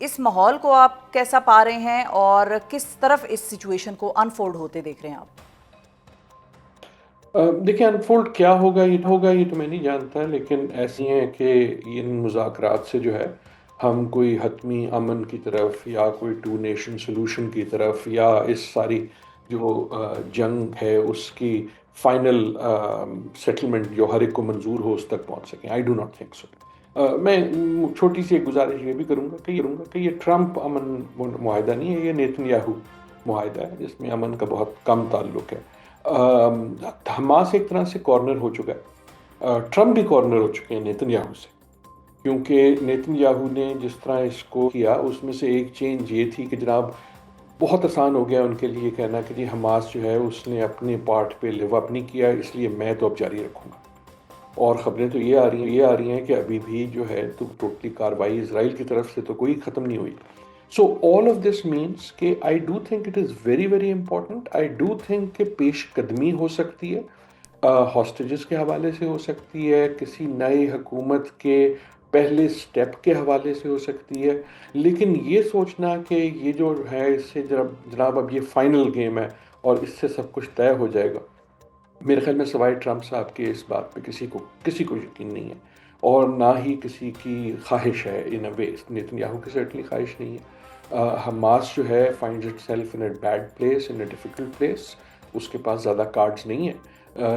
Speaker 1: इस माहौल को आप कैसा पा रहे हैं और किस तरफ इस सिचुएशन को अनफोल्ड होते देख रहे हैं आप?
Speaker 6: देखिए, अनफोल्ड क्या होगा ये तो मैं नहीं जानता, लेकिन ऐसी हैं कि इन मुज़ाकरात से जो है हम कोई हतमी अमन की तरफ या कोई टू नेशन सोल्यूशन की तरफ या इस सारी जो जंग है उसकी फाइनल सेटलमेंट जो हर एक को मंजूर हो उस तक पहुंच सकें। I do not think so. मैं छोटी सी एक गुजारिश ये भी करूँगा कि ये ट्रंप अमन मुआहदा नहीं है, ये नेतन्याहू मुआहदा है जिसमें अमन का बहुत कम ताल्लुक है। हमास एक तरह से कॉर्नर हो चुका है, ट्रंप भी कॉर्नर हो चुके हैं नेतन्याहू से, क्योंकि नेतन्याहू ने जिस तरह इसको किया उसमें से एक चेंज ये थी कि जनाब बहुत आसान हो गया उनके लिए कहना कि जी हमास जो है उसने अपने पार्ट पे लिव अप नहीं किया, इसलिए मैं तो अब जारी रखूँगा। और ख़बरें तो ये आ रही हैं कि अभी भी जो है तो टोटली कार्रवाई इजराइल की तरफ से तो कोई ख़त्म नहीं हुई। So all of this means कि I do think it is very very important. I do think कि पेशकदमी हो सकती है, हॉस्टेजेस के हवाले से हो सकती है, किसी नई हुकूमत के पहले स्टेप के हवाले से हो सकती है, लेकिन ये सोचना कि ये जो है इससे जनाब अब ये फाइनल गेम है और इससे सब कुछ तय हो जाएगा, मेरे ख्याल में सवाए ट्रंप साहब के इस बात पे किसी को यकीन नहीं है, और ना ही किसी की ख्वाहिश है इन अ वे। नेतन्याहू की सर्टनली ख्वाहिश नहीं है। हमास जो है finds itself in a bad place, in a difficult place, उसके पास ज़्यादा कार्ड्स नहीं है,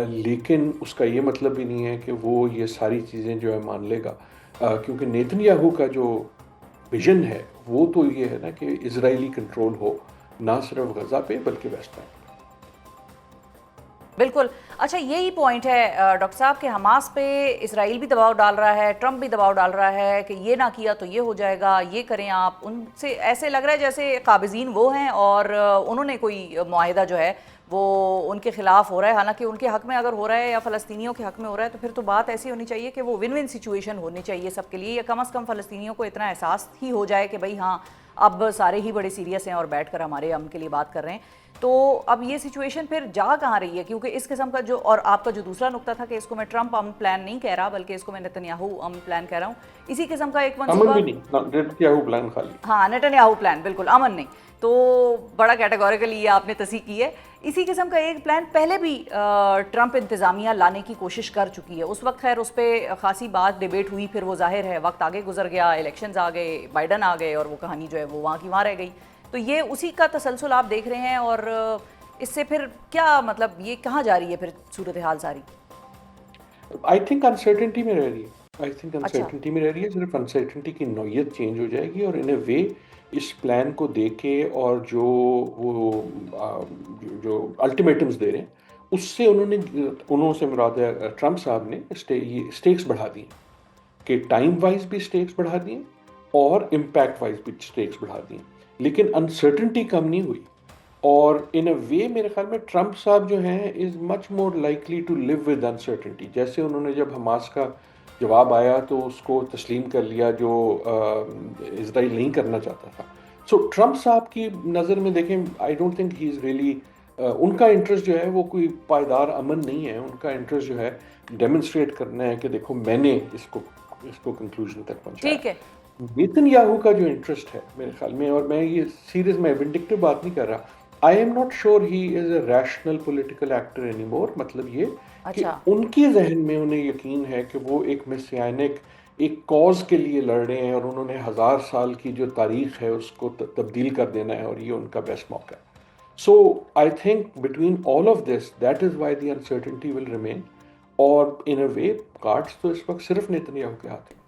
Speaker 6: लेकिन उसका ये मतलब भी नहीं है कि वो ये सारी चीज़ें जो है मान लेगा, क्योंकि नेतन्याहू का जो विजन है वो तो ये है ना कि इजरायली कंट्रोल हो, ना सिर्फ गज़ा पे बल्कि वेस्ट बैंक।
Speaker 1: बिल्कुल। अच्छा, यही पॉइंट है डॉक्टर साहब कि हमास पे इसराइल भी दबाव डाल रहा है, ट्रंप भी दबाव डाल रहा है कि ये ना किया तो ये हो जाएगा, ये करें आप। उनसे ऐसे लग रहा है जैसे काबिज़ीन वो हैं और उन्होंने कोई मुआहिदा जो है वो उनके खिलाफ हो रहा है। हालांकि उनके हक में अगर हो रहा है या फ़लस्तीनियों के हक में हो रहा है तो फिर तो बात ऐसी होनी चाहिए कि वो विन विन सिचुएशन होनी चाहिए सबके लिए, या कम से कम फ़लस्तीनियों को इतना एहसास ही हो जाए कि भाई हाँ, अब सारे ही बड़े सीरियस हैं और बैठकर हमारे अमन के लिए बात कर रहे हैं। तो अब ये सिचुएशन फिर जा कहाँ रही है? क्योंकि इस किस्म का जो, और आपका जो दूसरा नुक्ता था कि इसको मैं ट्रंप अमन प्लान नहीं कह रहा बल्कि इसको मैं नेतन्याहू अमन प्लान कह रहा हूँ, इसी किस्म का एक
Speaker 6: अमन
Speaker 1: मंसूबा।
Speaker 6: भी नहीं, नेतन्याहू प्लान खाली।
Speaker 1: हाँ, नेतन्याहू प्लान, बिल्कुल अमन नहीं। तो बड़ा कैटेगोरिकली ये आपने तस्दीक की है। इसी किस्म का एक प्लान पहले भी ट्रंप इंतज़ामिया लाने की कोशिश कर चुकी है। उस वक्त खैर उस पर खासी बात डिबेट हुई, फिर वो जाहिर है वक्त आगे गुजर गया, इलेक्शंस आ गए, बाइडन आ गए और वो कहानी जो है वो वहाँ की वहाँ रह गई। तो ये उसी का तसलसल आप देख रहे हैं, और इससे फिर क्या मतलब ये कहाँ जा रही है फिर सूरत हाल सारी?
Speaker 6: आई थिंक अनसर्टेनिटी में रह रही है।
Speaker 1: अच्छा।
Speaker 6: सिर्फ अनसर्टेनिटी की नौयत चेंज हो जाएगी, और इन ए वे इस प्लान को देके और जो जो अल्टीमेटम्स दे रहे हैं उससे उन्होंने मुराद है ट्रंप साहब ने स्टेक्स बढ़ा दिए, कि टाइम वाइज भी स्टेक्स बढ़ा दिए और इम्पैक्ट वाइज भी स्टेक्स बढ़ा दिए, लेकिन अनसर्टेनिटी कम नहीं हुई। और इन अ वे मेरे ख्याल में ट्रंप साहब जो हैं is much more likely to live with uncertainty. जैसे उन्होंने जब हमास का जवाब आया तो उसको तस्लीम कर लिया जो इजराइल नहीं करना चाहता था। सो ट्रंप साहब की नज़र में देखें, I don't think he is really, उनका इंटरेस्ट जो है वो कोई पायदार अमन नहीं है। उनका इंटरेस्ट जो है डेमोन्स्ट्रेट करना है कि देखो मैंने इसको कंक्लूजन तक पहुंचाया।
Speaker 1: ठीक है।
Speaker 6: नेतन्याहू का जो इंटरेस्ट है मेरे ख्याल में, और मैं ये सीरियस में विंडिक्टिव बात नहीं कर रहा, I am not sure he is a rational political actor anymore. मतलब ये कि
Speaker 1: अच्छा।
Speaker 6: उनके जहन में उन्हें यकीन है कि वो एक मेसियानिक एक कॉज के लिए लड़ रहे हैं, और उन्होंने 1000 साल की जो तारीख है उसको तब्दील कर देना है, और ये उनका बेस्ट मौका है। So I think between all of this that is why the uncertainty will remain, और इन अ वे कार्ड्स तो इस वक्त सिर्फ नेतन्याहू के हाथ हैं।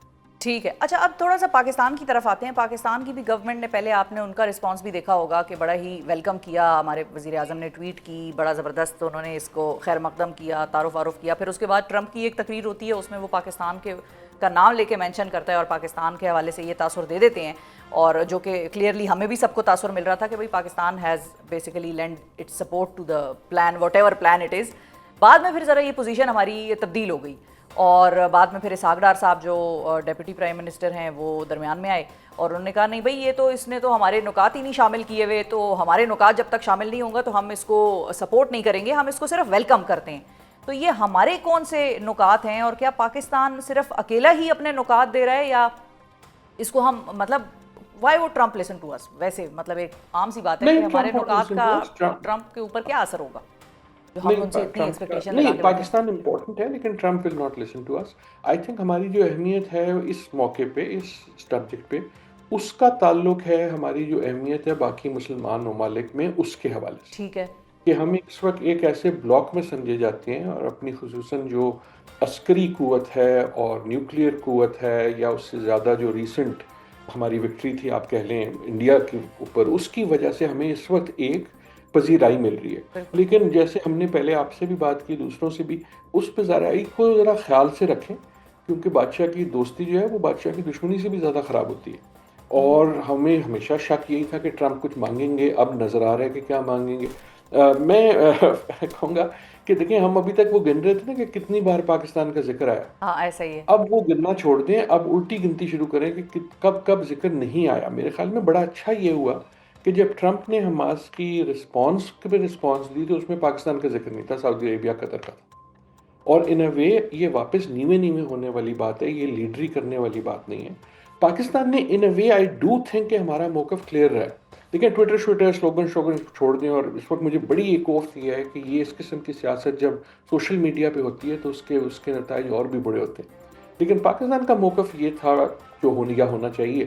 Speaker 1: ठीक है। अच्छा, अब थोड़ा सा पाकिस्तान की तरफ आते हैं। पाकिस्तान की भी गवर्नमेंट ने, पहले आपने उनका रिस्पांस भी देखा होगा कि बड़ा ही वेलकम किया। हमारे वज़ीर आज़म ने ट्वीट की, बड़ा ज़बरदस्त उन्होंने इसको खैर मकदम किया, तारुफ वारुफ किया। फिर उसके बाद ट्रंप की एक तकरीर होती है, उसमें वो पाकिस्तान का नाम लेके मेंशन करता है और पाकिस्तान के हवाले से ये तासुर दे देते हैं, और जो कि क्लियरली हमें भी सबको तासुर मिल रहा था कि भाई Pakistan has basically lend its support to the plan, whatever plan it is. बाद में फिर ज़रा ये पोजीशन हमारी तब्दील हो गई, और बाद में फिर इसहाक डार साहब जो डिप्टी प्राइम मिनिस्टर हैं वो दरमियान में आए, और उन्होंने कहा नहीं भाई ये तो इसने तो हमारे नुकात ही नहीं शामिल किए हुए, तो हमारे नुकात जब तक शामिल नहीं होगा तो हम इसको सपोर्ट नहीं करेंगे, हम इसको सिर्फ वेलकम करते हैं। तो ये हमारे कौन से नुकात हैं, और क्या पाकिस्तान सिर्फ अकेला ही अपने नुकात दे रहा है, या इसको हम मतलब वाई वो ट्रंप लिसन टू अस? वैसे मतलब एक आम सी बात है कि हमारे नुकात का ट्रंप के ऊपर क्या असर होगा जो हम उनसे इतनी एक्सपेक्टेशन लगा के बैठे हैं?
Speaker 6: पाकिस्तान इम्पोर्टेंट है, लेकिन Trump will not listen to us. I think हमारी जो अहमियत है इस मौके पे, इस सब्जेक्ट पे, उसका ताल्लुक है हमारी जो अहमियत है बाकी मुसलमान ममालिक में उसके हवाले से।
Speaker 1: ठीक है।
Speaker 6: कि हम इस वक्त एक ऐसे ब्लॉक में समझे जाते हैं, और अपनी खुसूसन जो अस्करी क़ुव्वत है और न्यूक्लियर क़ुव्वत है, या उससे ज़्यादा जो रिसेंट हमारी विक्ट्री थी आप कह लें इंडिया के ऊपर, उसकी वजह से हमें इस वक्त एक पजीराई मिल रही है। लेकिन जैसे हमने पहले आपसे भी बात की, दूसरों से भी, उस पर ज़रा ख्याल से रखें, क्योंकि बादशाह की दोस्ती जो है वो बादशाह की दुश्मनी से भी ज़्यादा ख़राब होती है। और हमें हमेशा शक यही था कि ट्रंप कुछ मांगेंगे, अब नज़र आ रहा है कि क्या मांगेंगे। मैं कहूँगा कि देखें, हम अभी तक वो गिन रहे थे ना कि कितनी बार पाकिस्तान का जिक्र आया।
Speaker 1: हाँ, ऐसा ही है।
Speaker 6: अब वो गिनना छोड़ दें, अब उल्टी गिनती शुरू करें कि कब कब जिक्र नहीं आया। मेरे ख्याल में बड़ा अच्छा ये हुआ कि जब ट्रंप ने हमास की रिस्पांस दी तो उसमें पाकिस्तान का जिक्र नहीं था, सऊदी अरेबिया, कतर का था। और इन अ वे ये वापस नीवे नीवे होने वाली बात है, ये लीडरी करने वाली बात नहीं है। पाकिस्तान ने इन अ वे आई डू थिंक कि हमारा मौक़िफ़ क्लियर रहा है। देखिए ट्विटर स्लोगन छोड़ दें, और इस वक्त मुझे बड़ी एक खौफ ये है कि ये इस किस्म की सियासत जब सोशल मीडिया पे होती है तो उसके नताइज और भी बड़े होते हैं। लेकिन पाकिस्तान का मौक़िफ़ ये था जो होना चाहिए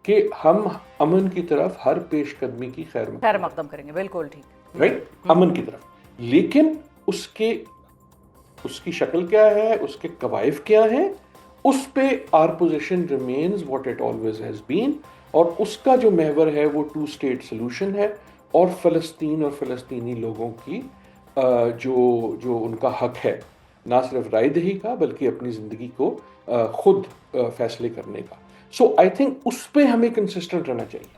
Speaker 6: कि हम अमन की तरफ हर पेशकदमी की
Speaker 1: खैर मकदम करेंगे, बिल्कुल ठीक,
Speaker 6: राइट, अमन की तरफ। लेकिन उसकी शक्ल क्या है, उसके कवायद क्या हैं, उस पे our position remains what it always has been, और उसका जो महवर है वो 2 स्टेट सोल्यूशन है, और फ़लस्तीन और फ़लस्तीनी लोगों की जो उनका हक है ना सिर्फ राय दही का बल्कि अपनी ज़िंदगी को खुद फैसले करने का। सो आई थिंक उस पे हमें कंसिस्टेंट रहना चाहिए।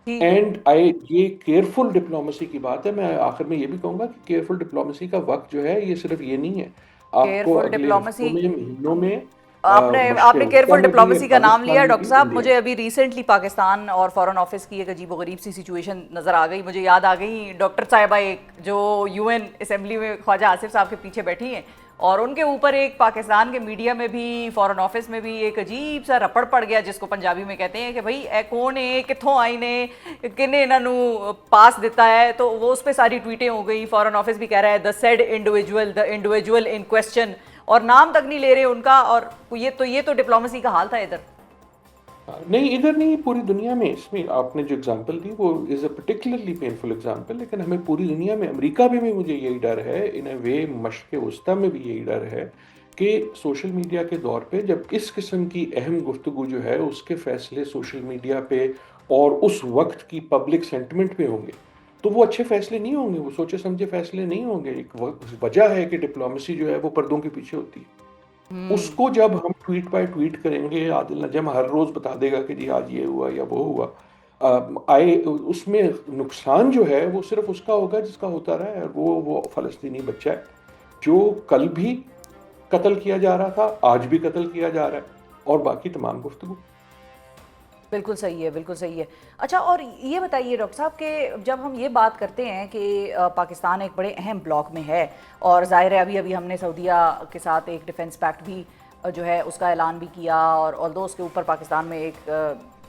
Speaker 6: एंड ये केयरफुल डिप्लोमेसी की बात है। मैं आखिर में ये भी कहूंगा कि केयरफुल डिप्लोमेसी का वक्त जो है ये सिर्फ ये नहीं है, आपको
Speaker 1: केयरफुल
Speaker 6: अगले
Speaker 1: डिप्लोमेसी
Speaker 6: हफ्तों में, महीनों में
Speaker 1: आपने केयरफुल डिप्लोमेसी का नाम लिया डॉक्टर साहब।
Speaker 6: इंडिया।
Speaker 1: मुझे अभी रिसेंटली पाकिस्तान और फॉरेन ऑफिस की एक अजीबोगरीब सी सिचुएशन नज़र आ गई, मुझे याद आ गई डॉक्टर साहिबा एक जो यूएन असेंबली में ख्वाजा आसिफ साहब के पीछे बैठी हैं, और उनके ऊपर एक पाकिस्तान के मीडिया में भी फॉरेन ऑफिस में भी एक अजीब सा रपड़ पड़ गया, जिसको पंजाबी में कहते हैं कि भाई ए कौन है, कित्थों आई ने, किन्ने इन्हों पास दिता है। तो वो उस पर सारी ट्वीटें हो गई। फॉरेन ऑफिस भी कह रहा है the said individual in question, और नाम तक नहीं ले रहे उनका। और ये तो डिप्लोमेसी का हाल था इधर।
Speaker 6: नहीं, इधर नहीं, पूरी दुनिया में। इसमें आपने जो एग्जांपल दी वो is a particularly painful example, लेकिन हमें पूरी दुनिया में, अमेरिका में भी मुझे यही डर है, इन अ वे मशक़ वस्ता में भी यही डर है कि सोशल मीडिया के दौर पे जब इस किस्म की अहम गुफ्तगू जो है उसके फैसले सोशल मीडिया पे और उस वक्त की पब्लिक सेंटिमेंट पे होंगे तो वो अच्छे फैसले नहीं होंगे, वो सोचे समझे फैसले नहीं होंगे। एक वजह है कि डिप्लोमेसी जो है वो पर्दों के पीछे होती है। उसको जब हम ट्वीट बाय ट्वीट करेंगे, आदिल नजम हर रोज बता देगा कि जी आज ये हुआ या वो हुआ, उसमें नुकसान जो है वो सिर्फ उसका होगा जिसका होता रहा है। वो फलस्तीनी बच्चा है जो कल भी कत्ल किया जा रहा था, आज भी कत्ल किया जा रहा है, और बाकी तमाम गुफ्तगू।
Speaker 1: बिल्कुल सही है, बिल्कुल सही है। अच्छा, और ये बताइए डॉक्टर साहब कि जब हम ये बात करते हैं कि पाकिस्तान एक बड़े अहम ब्लॉक में है, और ज़ाहिर है अभी हमने सऊदीया के साथ एक डिफेंस पैक्ट भी जो है उसका ऐलान भी किया, और ऑल्दो उसके ऊपर पाकिस्तान में एक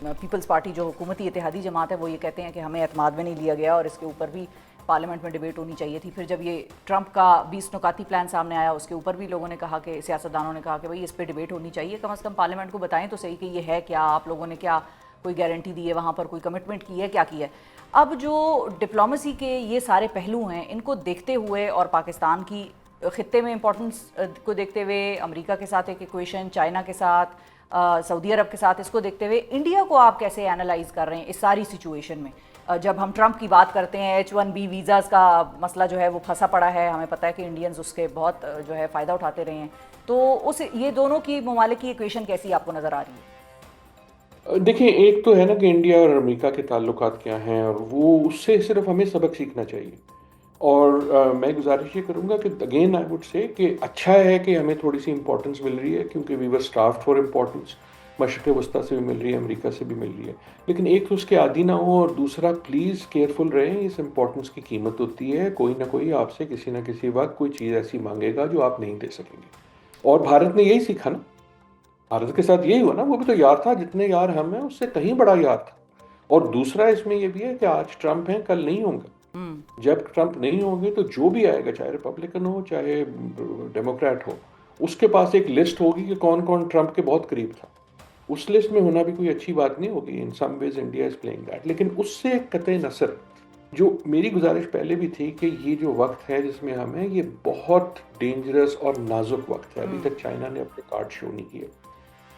Speaker 1: पीपल्स पार्टी जो हुकूमती इत्तेहादी जमात है वो ये कहते हैं कि हमें एतमाद में नहीं लिया गया, और इसके ऊपर भी पार्लियामेंट में डिबेट होनी चाहिए थी। फिर जब ये ट्रंप का 20 नुकाती प्लान सामने आया, उसके ऊपर भी लोगों ने कहा कि सियासतदानों ने कहा कि भाई इस पर डिबेट होनी चाहिए, कम से कम पार्लियामेंट को बताएं तो सही कि ये है क्या, आप लोगों ने क्या कोई गारंटी दी है, वहाँ पर कोई कमिटमेंट की है, क्या की है। अब जो डिप्लोमेसी के ये सारे पहलू हैं, इनको देखते हुए और पाकिस्तान की ख़ित्ते में इंपॉर्टेंस को देखते हुए, अमेरिका के साथ एक इक्वेशन, चाइना के साथ, सऊदी अरब के साथ, इसको देखते हुए इंडिया को आप कैसे एनालाइज कर रहे हैं इस सारी सिचुएशन में? जब हम ट्रंप की बात करते हैं, H1B वीज़ाज़ का मसला जो है वो फंसा पड़ा है, हमें पता है कि इंडियंस उसके बहुत जो है फ़ायदा उठाते रहे हैं, तो ये दोनों की ममालिक की इक्वेशन कैसी आपको नज़र आ रही है?
Speaker 6: देखिए, एक तो है ना कि इंडिया और अमेरिका के ताल्लुकात क्या हैं, और वो उससे सिर्फ हमें सबक सीखना चाहिए। और मैं गुजारिश ये करूँगा कि अगेन आई वुड से कि अच्छा है कि हमें थोड़ी सी इंपॉर्टेंस मिल रही है, क्योंकि we were starved for importance. मशरिक़ वस्ता से भी मिल रही है, अमेरिका से भी मिल रही है, लेकिन एक तो उसके आदी ना हो, और दूसरा प्लीज़ केयरफुल रहें। इस इंपॉर्टेंस की कीमत होती है, कोई ना कोई आपसे किसी ना किसी वक्त कोई चीज़ ऐसी मांगेगा जो आप नहीं दे सकेंगे। और भारत ने यही सीखा ना, भारत के साथ यही हुआ ना, वो भी तो यार था, जितने यार हम हैं उससे कहीं बड़ा यार था। और दूसरा इसमें यह भी है कि आज ट्रंप हैं, कल नहीं होंगे। जब ट्रंप नहीं होंगे तो जो भी आएगा, चाहे रिपब्लिकन हो चाहे डेमोक्रेट हो, उसके पास एक लिस्ट होगी कि कौन कौन ट्रंप के बहुत करीब था। उस लिस्ट में होना भी कोई अच्छी बात नहीं होगी। In some ways India is playing that. लेकिन उससे कतई नसर, जो मेरी गुजारिश पहले भी थी कि ये जो वक्त है जिसमें हम हैं, ये बहुत डेंजरस और नाजुक वक्त है। अभी तक चाइना ने अपने कार्ड शो नहीं किए।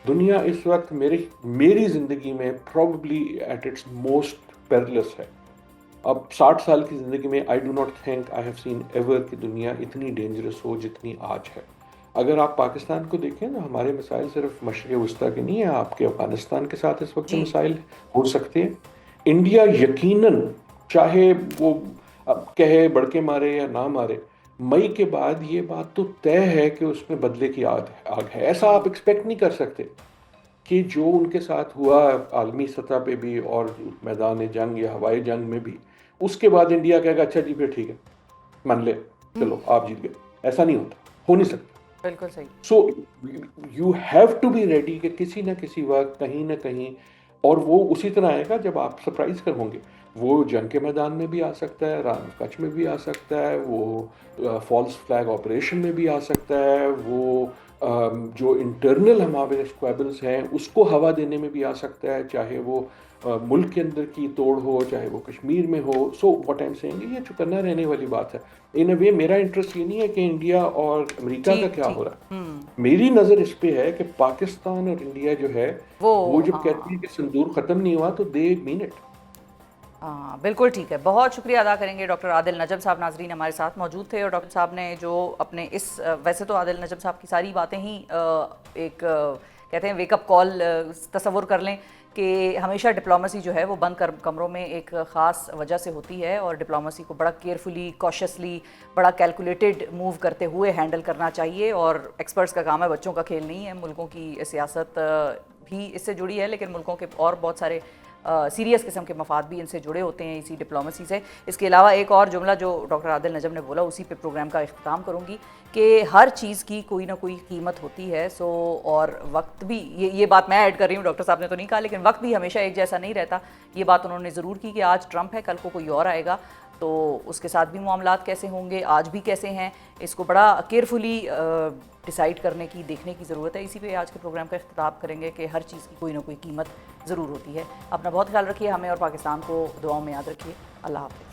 Speaker 6: दुनिया इस वक्त मेरी ज़िंदगी में probably at its most perilous है। अब 60 साल की ज़िंदगी में I do not think I have seen ever कि दुनिया इतनी डेंजरस हो जितनी आज है। अगर आप पाकिस्तान को देखें तो हमारे मसाइल सिर्फ मशरिक़ वस्ता के नहीं है, आपके अफ़गानिस्तान के साथ इस वक्त मसाइल हो सकते हैं। इंडिया यकीनन, चाहे वो कहे बड़के मारे या ना मारे, मई के बाद ये बात तो तय है कि उसमें बदले की आग है। ऐसा आप एक्सपेक्ट नहीं कर सकते कि जो उनके साथ हुआ आलमी सतह पे भी और मैदान जंग या हवाई जंग में भी, उसके बाद इंडिया कहेगा अच्छा जी फिर ठीक है, मान ले, चलो आप जीत गए। ऐसा नहीं होता। हो नहीं सकता।
Speaker 1: बिल्कुल सही।
Speaker 6: So you have to be ready कि किसी ना किसी वक्त कहीं ना कहीं, और वो उसी तरह आएगा जब आप सरप्राइज कर होंगे। वो जंग के मैदान में भी आ सकता है, रान कच्छ में भी आ सकता है, वो फॉल्स फ्लैग ऑपरेशन में भी आ सकता है, वो जो इंटरनल हमारे स्क्वेबल्स हैं उसको हवा देने में भी आ सकता है, चाहे वो मुल्क के अंदर की तोड़ हो, चाहे वो कश्मीर में हो। So what I am saying, ये चुकन्ना रहने वाली बात है। इन अ वे मेरा इंटरेस्ट ये नहीं है कि इंडिया और अमेरिका का क्या हो रहा है, मेरी नज़र इस पे है कि पाकिस्तान और इंडिया जो है वो जब कहती है कि सिंदूर ख़त्म नहीं हुआ तो दे मीन इट।
Speaker 1: हाँ बिल्कुल ठीक है। बहुत शुक्रिया अदा करेंगे डॉक्टर आदिल नजम साहब, नाजरीन हमारे साथ मौजूद थे, और डॉक्टर साहब ने जो अपने इस वैसे तो आदिल नजम साहब की सारी बातें ही एक कहते हैं वेकअप कॉल तसव्वुर कर लें कि हमेशा डिप्लोमेसी जो है वो बंद कमरों में एक ख़ास वजह से होती है, और डिप्लोमेसी को बड़ा केयरफुली, कॉशियसली, बड़ा कैलकुलेटेड मूव करते हुए हैंडल करना चाहिए। और एक्सपर्ट्स का काम है, बच्चों का खेल नहीं है। मुल्कों की सियासत भी इससे जुड़ी है, लेकिन मुल्कों के और बहुत सारे सीरियस किस्म के मफाद भी इनसे जुड़े होते हैं इसी डिप्लोमेसी से। इसके अलावा एक और जुमला जो डॉक्टर आदिल नजम ने बोला, उसी पे प्रोग्राम का इख्तिताम करूँगी कि हर चीज़ की कोई ना कोई कीमत होती है। सो और वक्त भी, ये बात मैं ऐड कर रही हूँ, डॉक्टर साहब ने तो नहीं कहा, लेकिन वक्त भी हमेशा एक जैसा नहीं रहता। ये बात उन्होंने ज़रूर की कि आज ट्रंप है, कल को कोई और आएगा, तो उसके साथ भी मामलात कैसे होंगे, आज भी कैसे हैं, इसको बड़ा केयरफुली डिसाइड करने की, देखने की ज़रूरत है। इसी पे आज के प्रोग्राम का इख्तिताम करेंगे कि हर चीज़ की कोई ना कोई कीमत ज़रूर होती है। अपना बहुत ख्याल रखिए, हमें और पाकिस्तान को दुआओं में याद रखिए। अल्लाह हाफ़िज़।